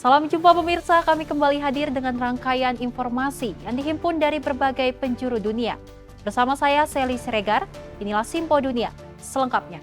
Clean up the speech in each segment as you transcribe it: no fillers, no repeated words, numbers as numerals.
Salam jumpa pemirsa, kami kembali hadir dengan rangkaian informasi yang dihimpun dari berbagai penjuru dunia. Bersama saya, Sally Siregar, inilah Simpo Dunia selengkapnya.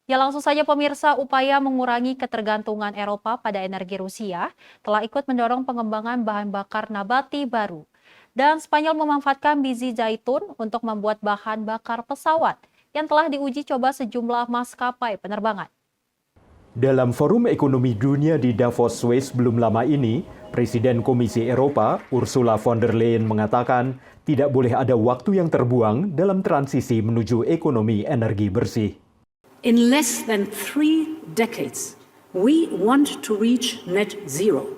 Ya langsung saja pemirsa, upaya mengurangi ketergantungan Eropa pada energi Rusia telah ikut mendorong pengembangan bahan bakar nabati baru. Dan Spanyol memanfaatkan biji zaitun untuk membuat bahan bakar pesawat yang telah diuji coba sejumlah maskapai penerbangan. Dalam Forum Ekonomi Dunia di Davos, Swiss belum lama ini, Presiden Komisi Eropa, Ursula von der Leyen mengatakan tidak boleh ada waktu yang terbuang dalam transisi menuju ekonomi energi bersih. In less than 3 decades, we want to reach net zero.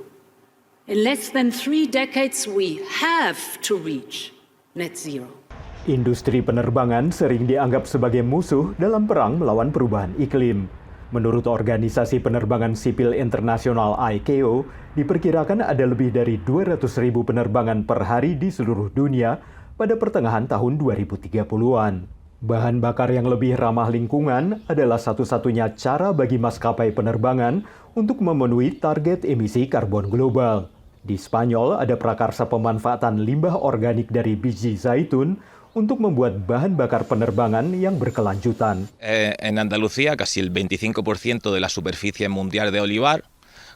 In less than 3 decades, we have to reach net zero. Industri penerbangan sering dianggap sebagai musuh dalam perang melawan perubahan iklim. Menurut Organisasi Penerbangan Sipil Internasional ICAO, diperkirakan ada lebih dari 200.000 penerbangan per hari di seluruh dunia pada pertengahan tahun 2030-an. Bahan bakar yang lebih ramah lingkungan adalah satu-satunya cara bagi maskapai penerbangan untuk memenuhi target emisi karbon global. Di Spanyol ada prakarsa pemanfaatan limbah organik dari biji zaitun untuk membuat bahan bakar penerbangan yang berkelanjutan. En Andalucía casi el 25% de la superficie mundial de olivar,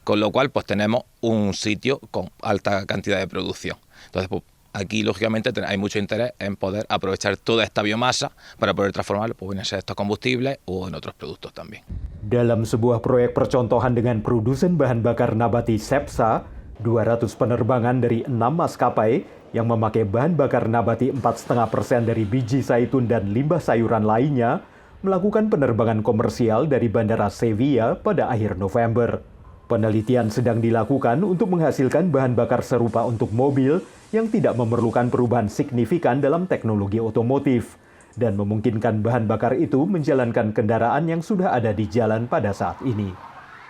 con lo cual pues tenemos un sitio con alta cantidad de producción. Entonces pues, aquí lógicamente hay mucho interés en poder aprovechar toda esta biomasa para poder transformarlo pues, en estos combustibles o en otros productos también. Dalam sebuah proyek percontohan dengan produsen bahan bakar nabati Cepsa, 200 penerbangan dari 6 maskapai yang memakai bahan bakar nabati 4,5% dari biji zaitun dan limbah sayuran lainnya melakukan penerbangan komersial dari Bandara Sevilla pada akhir November. Penelitian sedang dilakukan untuk menghasilkan bahan bakar serupa untuk mobil yang tidak memerlukan perubahan signifikan dalam teknologi otomotif dan memungkinkan bahan bakar itu menjalankan kendaraan yang sudah ada di jalan pada saat ini.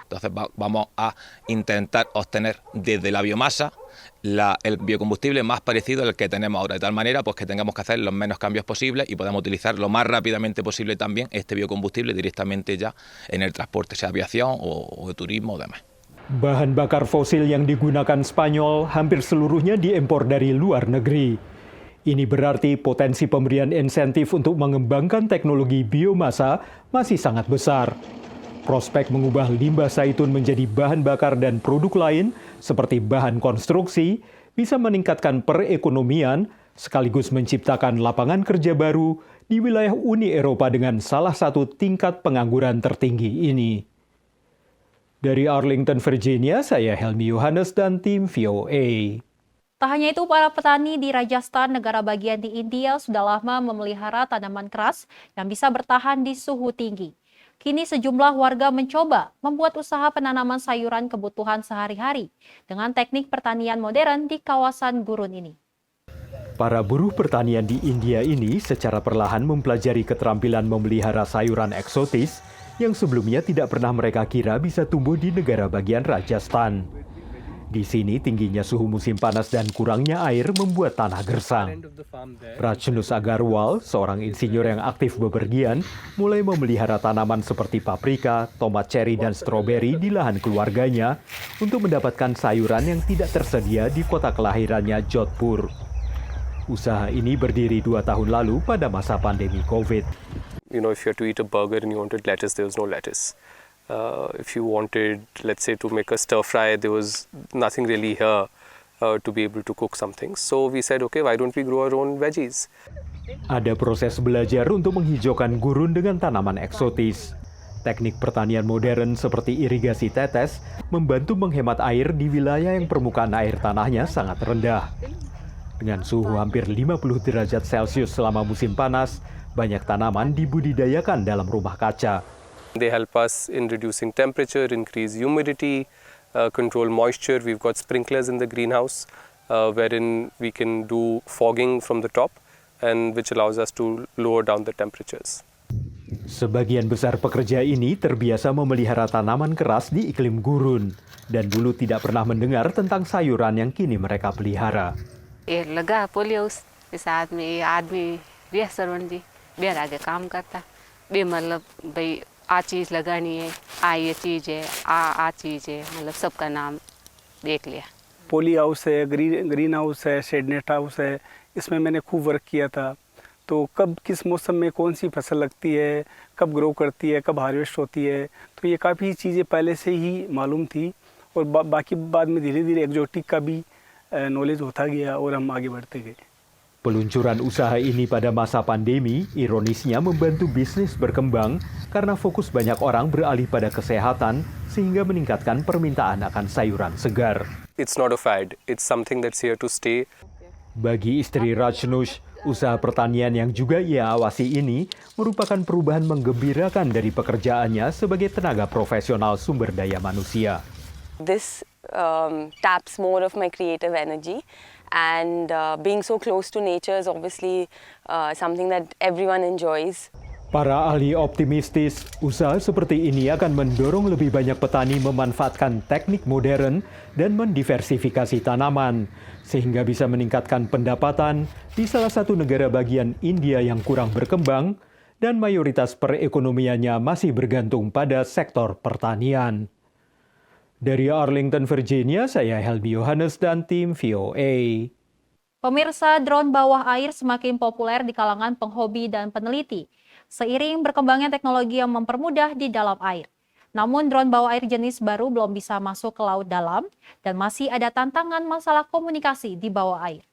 Entonces vamos a intentar obtener desde la biomasa el biocombustible más parecido al que tenemos ahora, de tal manera pues, que tengamos que hacer los menos cambios posibles y podamos utilizar lo más rápidamente posible también este biocombustible directamente ya en el transporte, sea aviación o de turismo o demás. Bahan bakar fosil yang digunakan Spanyol hampir seluruhnya diimpor dari luar negeri. Ini berarti potensi pemberian insentif untuk mengembangkan teknologi biomasa masih sangat besar. Prospek mengubah limbah zaitun menjadi bahan bakar dan produk lain seperti bahan konstruksi bisa meningkatkan perekonomian sekaligus menciptakan lapangan kerja baru di wilayah Uni Eropa dengan salah satu tingkat pengangguran tertinggi ini. Dari Arlington, Virginia, saya Helmi Yohanes dan tim VOA. Tak hanya itu, para petani di Rajasthan, negara bagian di India, sudah lama memelihara tanaman keras yang bisa bertahan di suhu tinggi. Kini sejumlah warga mencoba membuat usaha penanaman sayuran kebutuhan sehari-hari dengan teknik pertanian modern di kawasan gurun ini. Para buruh pertanian di India ini secara perlahan mempelajari keterampilan memelihara sayuran eksotis yang sebelumnya tidak pernah mereka kira bisa tumbuh di negara bagian Rajasthan. Di sini tingginya suhu musim panas dan kurangnya air membuat tanah gersang. Rajnus Agarwal, seorang insinyur yang aktif bepergian, mulai memelihara tanaman seperti paprika, tomat ceri, dan stroberi di lahan keluarganya untuk mendapatkan sayuran yang tidak tersedia di kota kelahirannya Jodhpur. Usaha ini berdiri 2 tahun lalu pada masa pandemi COVID. You know, if you had to eat a burger and you wanted lettuce, there was no lettuce. If you wanted, let's say, to make a stir fry, there was nothing really here to be able to cook something. So we said, okay, why don't we grow our own veggies? Ada proses belajar untuk menghijaukan gurun dengan tanaman eksotis. Teknik pertanian modern seperti irigasi tetes membantu menghemat air di wilayah yang permukaan air tanahnya sangat rendah. Dengan suhu hampir 50 derajat Celcius selama musim panas, banyak tanaman dibudidayakan dalam rumah kaca. They help us in reducing temperature, increase humidity, control moisture. We've got sprinklers in the greenhouse wherein we can do fogging from the top and which allows us to lower down the temperatures. Sebagian besar pekerja ini terbiasa memelihara tanaman keras di iklim gurun dan dulu tidak pernah mendengar tentang sayuran yang kini mereka pelihara. Bihar आगे काम करता बे मतलब भाई आ चीज़ लगानी है, आ ये चीज़ है, आ चीज़ है, मतलब सबका नाम देख लिया। पोली हाउस है, ग्रीन हाउस है, शेड नेट हाउस है, इसमें मैंने खूब वर्क किया था। तो कब किस मौसम में कौन सी फसल लगती है, कब ग्रो करती है, कब हार्वेस्ट होती है, तो ये काफ़ी चीज़ें पहले से ही मालूम थी और बाकी बाद में धीरे धीरे एक्जोटिक का भी नॉलेज होता गया और हम आगे बढ़ते गए। Peluncuran usaha ini pada masa pandemi, ironisnya membantu bisnis berkembang karena fokus banyak orang beralih pada kesehatan sehingga meningkatkan permintaan akan sayuran segar. It's not a fad, it's something that's here to stay. Bagi istri Rajnush, usaha pertanian yang juga ia awasi ini merupakan perubahan menggembirakan dari pekerjaannya sebagai tenaga profesional sumber daya manusia. This taps more of my creative energy, and being so close to nature is obviously something that everyone enjoys. Para ahli optimistis, usaha seperti ini akan mendorong lebih banyak petani memanfaatkan teknik modern dan mendiversifikasi tanaman, sehingga bisa meningkatkan pendapatan di salah satu negara bagian India yang kurang berkembang dan mayoritas perekonomiannya masih bergantung pada sektor pertanian. Dari Arlington, Virginia, saya Helmi Yohanes dan tim VOA. Pemirsa, drone bawah air semakin populer di kalangan penghobi dan peneliti, seiring berkembangnya teknologi yang mempermudah di dalam air. Namun drone bawah air jenis baru belum bisa masuk ke laut dalam dan masih ada tantangan masalah komunikasi di bawah air.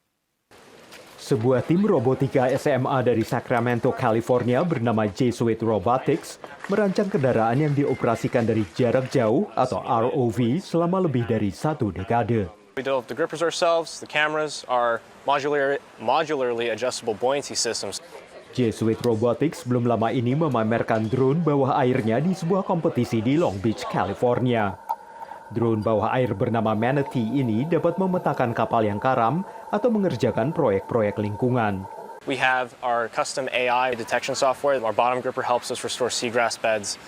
Sebuah tim robotika SMA dari Sacramento, California bernama Jesuit Robotics merancang kendaraan yang dioperasikan dari jarak jauh atau ROV selama lebih dari 1 dekade. We developed the grippers ourselves. The cameras are modularly adjustable buoyancy systems. Jesuit Robotics belum lama ini memamerkan drone bawah airnya di sebuah kompetisi di Long Beach, California. Drone bawah air bernama Manatee ini dapat memetakan kapal yang karam atau mengerjakan proyek-proyek lingkungan. We have our custom AI detection software. Our bottom gripper helps us restore seagrass beds.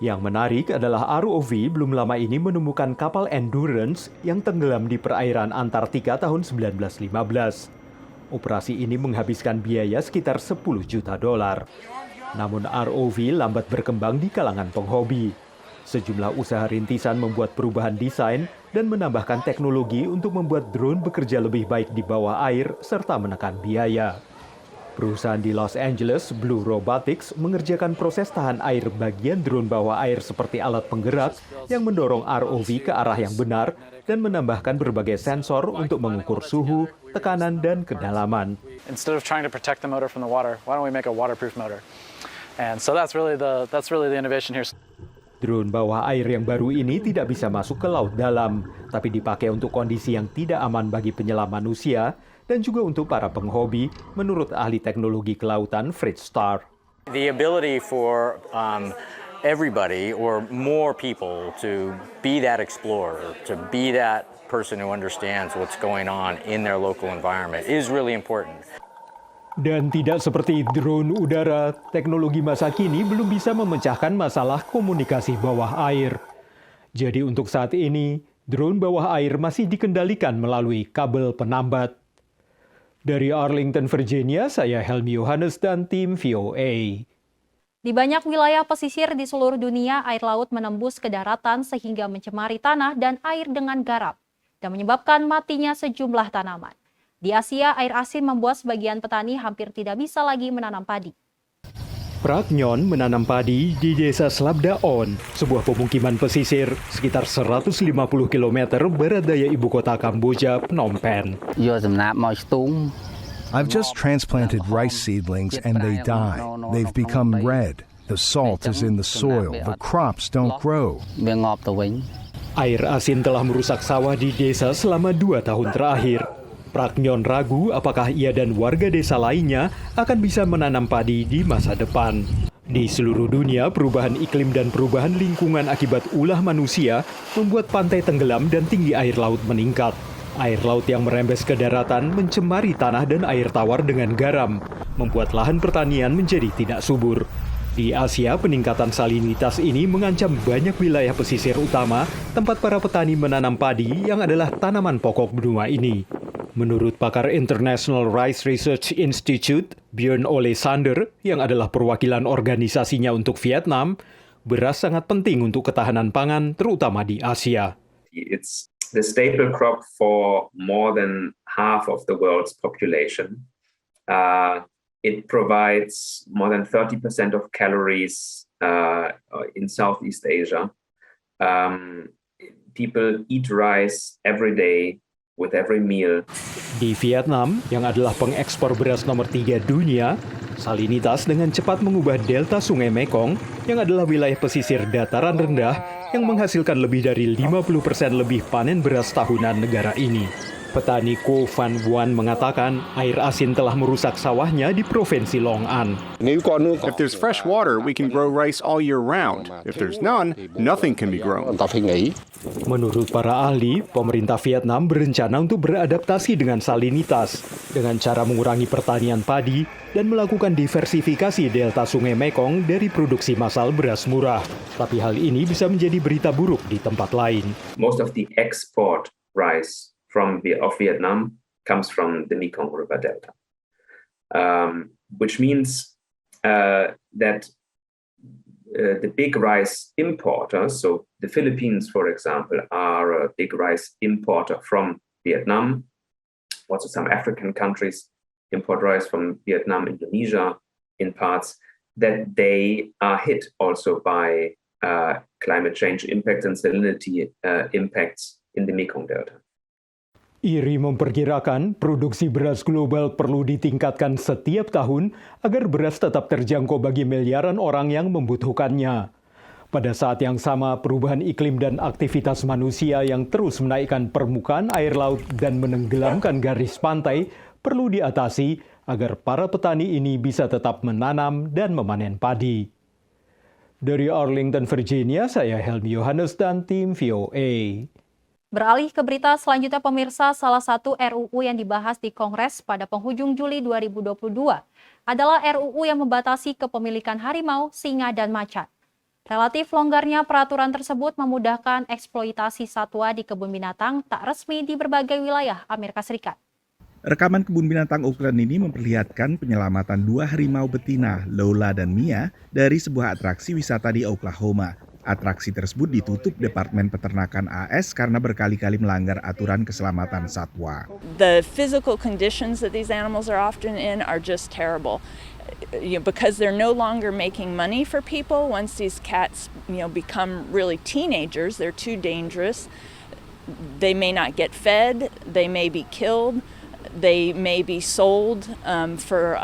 Yang menarik adalah ROV belum lama ini menemukan kapal Endurance yang tenggelam di perairan Antartika tahun 1915. Operasi ini menghabiskan biaya sekitar $10 juta. Namun ROV lambat berkembang di kalangan penghobi. Sejumlah usaha rintisan membuat perubahan desain dan menambahkan teknologi untuk membuat drone bekerja lebih baik di bawah air serta menekan biaya. Perusahaan di Los Angeles, Blue Robotics, mengerjakan proses tahan air bagian drone bawah air seperti alat penggerak yang mendorong ROV ke arah yang benar dan menambahkan berbagai sensor untuk mengukur suhu, tekanan, dan kedalaman. Instead of trying to protect the motor from the water, why don't we make a waterproof motor? And so that's really the innovation here. Drone bawah air yang baru ini tidak bisa masuk ke laut dalam, tapi dipakai untuk kondisi yang tidak aman bagi penyelam manusia dan juga untuk para penghobi, menurut ahli teknologi kelautan Fritz Starr. The ability for everybody or more people to be that explorer, to be that person who understands what's going on in their local environment is really important. Dan tidak seperti drone udara, teknologi masa kini belum bisa memecahkan masalah komunikasi bawah air. Jadi untuk saat ini, drone bawah air masih dikendalikan melalui kabel penambat. Dari Arlington, Virginia, saya Helmi Yohanes dan tim VOA. Di banyak wilayah pesisir di seluruh dunia, air laut menembus ke daratan sehingga mencemari tanah dan air dengan garam dan menyebabkan matinya sejumlah tanaman. Di Asia, air asin membuat sebagian petani hampir tidak bisa lagi menanam padi. Praknyon menanam padi di desa Slabdaon, sebuah pemukiman pesisir sekitar 150 km barat daya ibu kota Kamboja, Phnom Penh. I've just transplanted rice seedlings and they die. They've become red. The salt is in the soil. The crops don't grow. Air asin telah merusak sawah di desa selama 2 tahun terakhir. Praknyon ragu apakah ia dan warga desa lainnya akan bisa menanam padi di masa depan. Di seluruh dunia, perubahan iklim dan perubahan lingkungan akibat ulah manusia membuat pantai tenggelam dan tinggi air laut meningkat. Air laut yang merembes ke daratan mencemari tanah dan air tawar dengan garam, membuat lahan pertanian menjadi tidak subur. Di Asia, peningkatan salinitas ini mengancam banyak wilayah pesisir utama tempat para petani menanam padi yang adalah tanaman pokok benua ini. Menurut pakar International Rice Research Institute, Björn Ole Sander, yang adalah perwakilan organisasinya untuk Vietnam, beras sangat penting untuk ketahanan pangan, terutama di Asia. It's the staple crop for more than half of the world's population. It provides more than 30% of calories in Southeast Asia. People eat rice every day with every meal. Di Vietnam, yang adalah pengekspor beras nomor 3 dunia, salinitas dengan cepat mengubah delta Sungai Mekong, yang adalah wilayah pesisir dataran rendah, yang menghasilkan lebih dari 50% lebih panen beras tahunan negara ini. Petani Ko Van Buan mengatakan air asin telah merusak sawahnya di Provinsi Long An. If there's fresh water, we can grow rice all year round. If there's none, nothing can be grown. Menurut para ahli, pemerintah Vietnam berencana untuk beradaptasi dengan salinitas dengan cara mengurangi pertanian padi dan melakukan diversifikasi delta Sungai Mekong dari produksi massal beras murah. Tapi hal ini bisa menjadi berita buruk di tempat lain. Most of the export rice of Vietnam comes from the Mekong River Delta, which means that the big rice importers, so the Philippines, for example, are a big rice importer from Vietnam. Also, some African countries import rice from Vietnam, Indonesia, in parts, that they are hit also by climate change impacts and salinity impacts in the Mekong Delta. IRI memperkirakan produksi beras global perlu ditingkatkan setiap tahun agar beras tetap terjangkau bagi miliaran orang yang membutuhkannya. Pada saat yang sama, perubahan iklim dan aktivitas manusia yang terus menaikkan permukaan air laut dan menenggelamkan garis pantai perlu diatasi agar para petani ini bisa tetap menanam dan memanen padi. Dari Arlington, Virginia, saya Helmi Yohanes dan tim VOA. Beralih ke berita selanjutnya, pemirsa, salah satu RUU yang dibahas di Kongres pada penghujung Juli 2022 adalah RUU yang membatasi kepemilikan harimau, singa, dan macan. Relatif longgarnya peraturan tersebut memudahkan eksploitasi satwa di kebun binatang tak resmi di berbagai wilayah Amerika Serikat. Rekaman kebun binatang Oakland ini memperlihatkan penyelamatan 2 harimau betina, Lola dan Mia, dari sebuah atraksi wisata di Oklahoma. Atraksi tersebut ditutup Departemen Peternakan AS karena berkali-kali melanggar aturan keselamatan satwa. The physical conditions that these animals are often in are just terrible. Because they're no longer making money for people once these cats, become really teenagers, they're too dangerous. They may not get fed, they may be killed, they may be sold for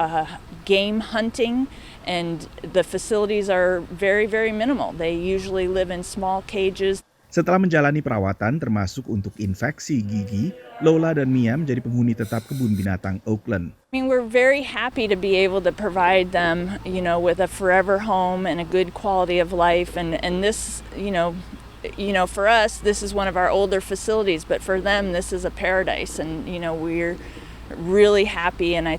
game hunting. And the facilities are very, very minimal. They usually live in small cages. Setelah menjalani perawatan termasuk untuk infeksi gigi, Lola dan Mia menjadi penghuni tetap kebun binatang Oakland. I mean, we're very happy to be able to provide them, with a forever home and a good quality of life. And this, for us, this is one of our older facilities, but for them, this is a paradise. And, we're really happy, and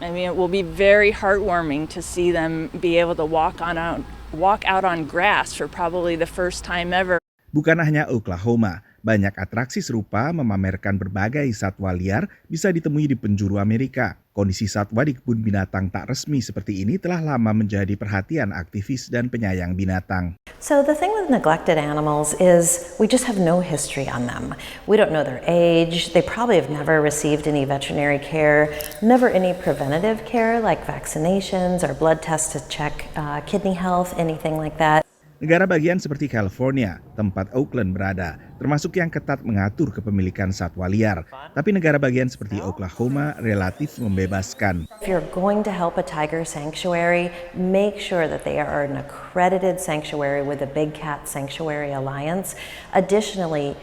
I mean, it will be very heartwarming to see them be able to walk out on grass for probably the first time ever. Bukan hanya Oklahoma, banyak atraksi serupa memamerkan berbagai satwa liar bisa ditemui di penjuru Amerika. Kondisi satwa di kebun binatang tak resmi seperti ini telah lama menjadi perhatian aktivis dan penyayang binatang. So the thing with neglected animals is we just have no history on them. We don't know their age. They probably have never received any veterinary care, never any preventative care like vaccinations or blood tests to check kidney health, anything like that. Negara bagian seperti California, tempat Oakland berada, termasuk yang ketat mengatur kepemilikan satwa liar. Tapi negara bagian seperti Oklahoma relatif membebaskan. If you're going to help a tiger sanctuary, make sure that they are an accredited sanctuary with the Big Cat Sanctuary Alliance. Additionally,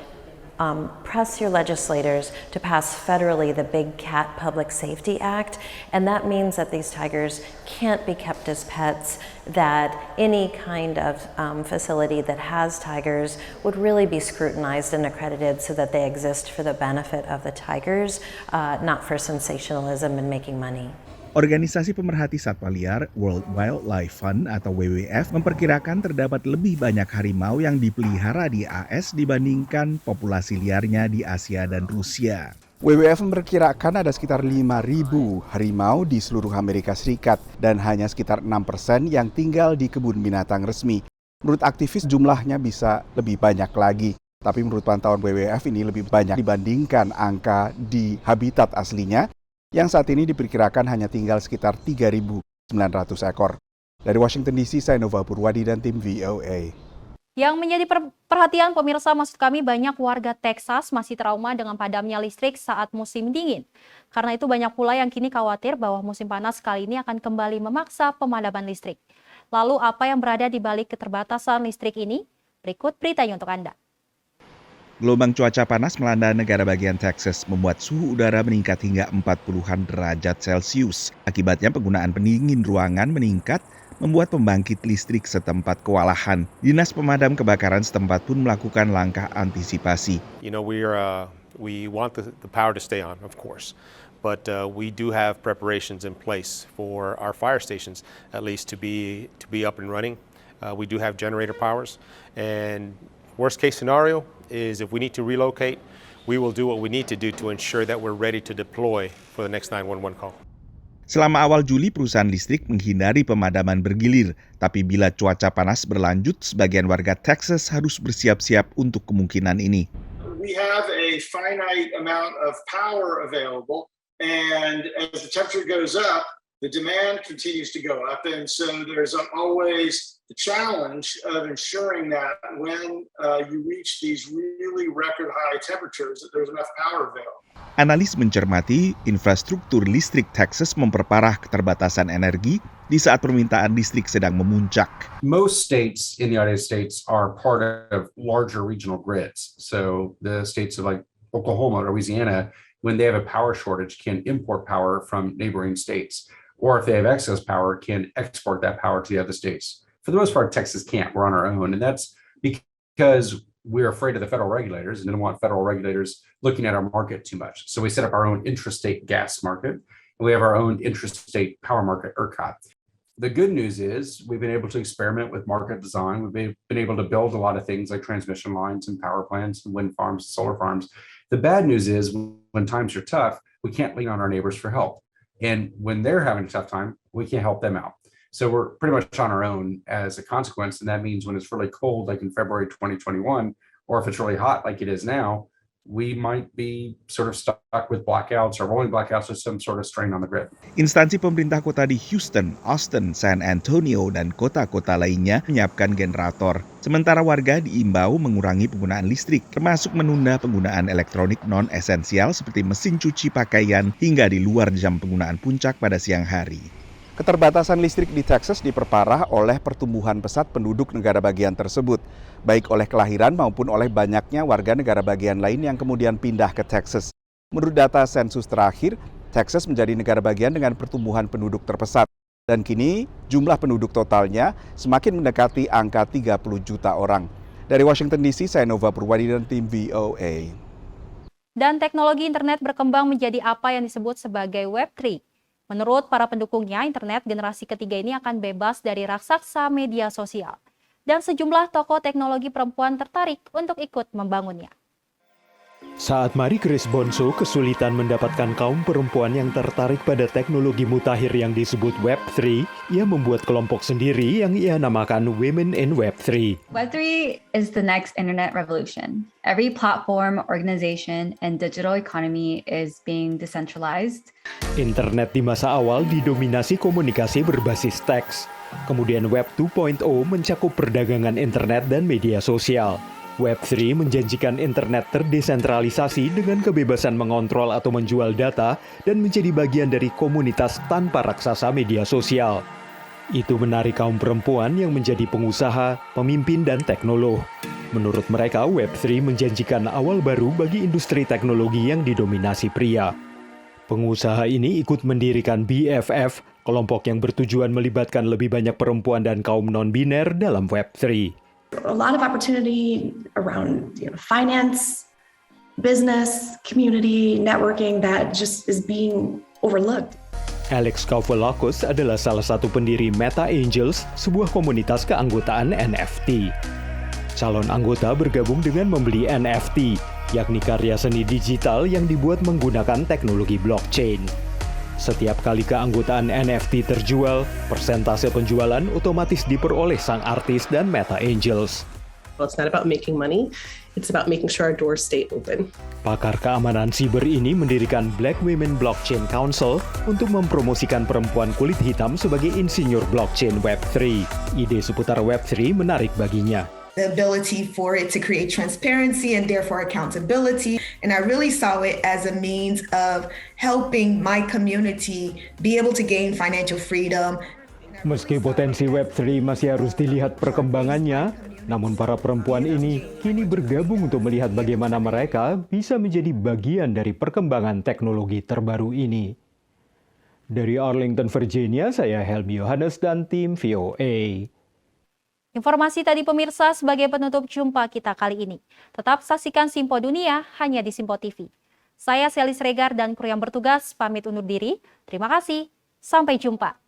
press your legislators to pass federally the Big Cat Public Safety Act, and that means that these tigers can't be kept as pets, that any kind of facility that has tigers would really be scrutinized and accredited so that they exist for the benefit of the tigers, not for sensationalism and making money. Organisasi pemerhati satwa liar World Wildlife Fund atau WWF memperkirakan terdapat lebih banyak harimau yang dipelihara di AS dibandingkan populasi liarnya di Asia dan Rusia. WWF memperkirakan ada sekitar 5.000 harimau di seluruh Amerika Serikat dan hanya sekitar 6% yang tinggal di kebun binatang resmi. Menurut aktivis jumlahnya bisa lebih banyak lagi. Tapi menurut pantauan WWF ini lebih banyak dibandingkan angka di habitat aslinya yang saat ini diperkirakan hanya tinggal sekitar 3.900 ekor. Dari Washington DC, saya Nova Purwadi dan tim VOA. Yang menjadi perhatian pemirsa, maksud kami banyak warga Texas masih trauma dengan padamnya listrik saat musim dingin. Karena itu banyak pula yang kini khawatir bahwa musim panas kali ini akan kembali memaksa pemadaman listrik. Lalu apa yang berada di balik keterbatasan listrik ini? Berikut beritanya untuk Anda. Gelombang cuaca panas melanda negara bagian Texas membuat suhu udara meningkat hingga 40-an derajat Celcius. Akibatnya penggunaan pendingin ruangan meningkat, membuat pembangkit listrik setempat kewalahan. Dinas pemadam kebakaran setempat pun melakukan langkah antisipasi. You know, we want the power to stay on, of course, but we do have preparations in place for our fire stations, at least to be up and running. We do have generator powers, and worst case scenario is if we need to relocate, we will do what we need to do to ensure that we're ready to deploy for the next 911 call. Selama awal Juli, perusahaan listrik menghindari pemadaman bergilir. Tapi bila cuaca panas berlanjut, sebagian warga Texas harus bersiap-siap untuk kemungkinan ini. We have a finite amount of power available, and as the temperature goes up, the demand continues to go up. And so there's always the challenge of ensuring that when you reach these really record high temperatures, that there's enough power available. Analis mencermati infrastruktur listrik Texas memperparah keterbatasan energi di saat permintaan listrik sedang memuncak. Most states in the United States are part of larger regional grids. So the states of like Oklahoma, Louisiana, when they have a power shortage, can import power from neighboring states. Or if they have excess power, can export that power to the other states. For the most part, Texas can't. We're on our own. And that's because we're afraid of the federal regulators and didn't want federal regulators looking at our market too much. So we set up our own intrastate gas market, and we have our own intrastate power market, ERCOT. The good news is we've been able to experiment with market design. We've been able to build a lot of things like transmission lines and power plants and wind farms, solar farms. The bad news is when times are tough, we can't lean on our neighbors for help. And when they're having a tough time, we can't help them out. So we're pretty much on our own as a consequence. And that means when it's really cold, like in February 2021, or if it's really hot like it is now, we might be sort of stuck with blackouts or rolling blackouts with some sort of strain on the grid. Instansi pemerintah kota di Houston, Austin, San Antonio, dan kota-kota lainnya menyiapkan generator. Sementara warga diimbau mengurangi penggunaan listrik, termasuk menunda penggunaan elektronik non-esensial seperti mesin cuci pakaian hingga di luar jam penggunaan puncak pada siang hari. Keterbatasan listrik di Texas diperparah oleh pertumbuhan pesat penduduk negara bagian tersebut, baik oleh kelahiran maupun oleh banyaknya warga negara bagian lain yang kemudian pindah ke Texas. Menurut data sensus terakhir, Texas menjadi negara bagian dengan pertumbuhan penduduk terpesat. Dan kini jumlah penduduk totalnya semakin mendekati angka 30 juta orang. Dari Washington DC, saya Nova Purwadi dan tim VOA. Dan teknologi internet berkembang menjadi apa yang disebut sebagai Web3. Menurut para pendukungnya, internet generasi ketiga ini akan bebas dari raksasa media sosial. Dan sejumlah tokoh teknologi perempuan tertarik untuk ikut membangunnya. Saat Marie Grace Bonso kesulitan mendapatkan kaum perempuan yang tertarik pada teknologi mutakhir yang disebut Web3, ia membuat kelompok sendiri yang ia namakan Women in Web3. Web3 is the next internet revolution. Every platform, organization, and digital economy is being decentralized. Internet di masa awal didominasi komunikasi berbasis teks. Kemudian Web 2.0 mencakup perdagangan internet dan media sosial. Web3 menjanjikan internet terdesentralisasi dengan kebebasan mengontrol atau menjual data dan menjadi bagian dari komunitas tanpa raksasa media sosial. Itu menarik kaum perempuan yang menjadi pengusaha, pemimpin, dan teknolog. Menurut mereka, Web3 menjanjikan awal baru bagi industri teknologi yang didominasi pria. Pengusaha ini ikut mendirikan BFF, kelompok yang bertujuan melibatkan lebih banyak perempuan dan kaum non-biner dalam Web3. A lot of opportunity around finance, business, community, networking that just is being overlooked. Alex Koufalakos adalah salah satu pendiri Meta Angels, sebuah komunitas keanggotaan NFT. Calon anggota bergabung dengan membeli NFT, yakni karya seni digital yang dibuat menggunakan teknologi blockchain. Setiap kali keanggotaan NFT terjual, persentase penjualan otomatis diperoleh sang artis dan Meta Angels. It's not about making money, it's about making sure our doors stay open. Pakar keamanan siber ini mendirikan Black Women Blockchain Council untuk mempromosikan perempuan kulit hitam sebagai insinyur blockchain Web3. Ide seputar Web3 menarik baginya. The ability for it to create transparency and therefore accountability. And I really saw it as a means of helping my community be able to gain financial freedom. Meski potensi Web3 masih harus dilihat perkembangannya, namun para perempuan ini kini bergabung untuk melihat bagaimana mereka bisa menjadi bagian dari perkembangan teknologi terbaru ini. Dari Arlington, Virginia, saya Helmi Yohanes dan tim VOA. Informasi tadi pemirsa sebagai penutup jumpa kita kali ini. Tetap saksikan Simpo Dunia hanya di Simpo TV. Saya Selis Regar dan kru yang bertugas pamit undur diri. Terima kasih. Sampai jumpa.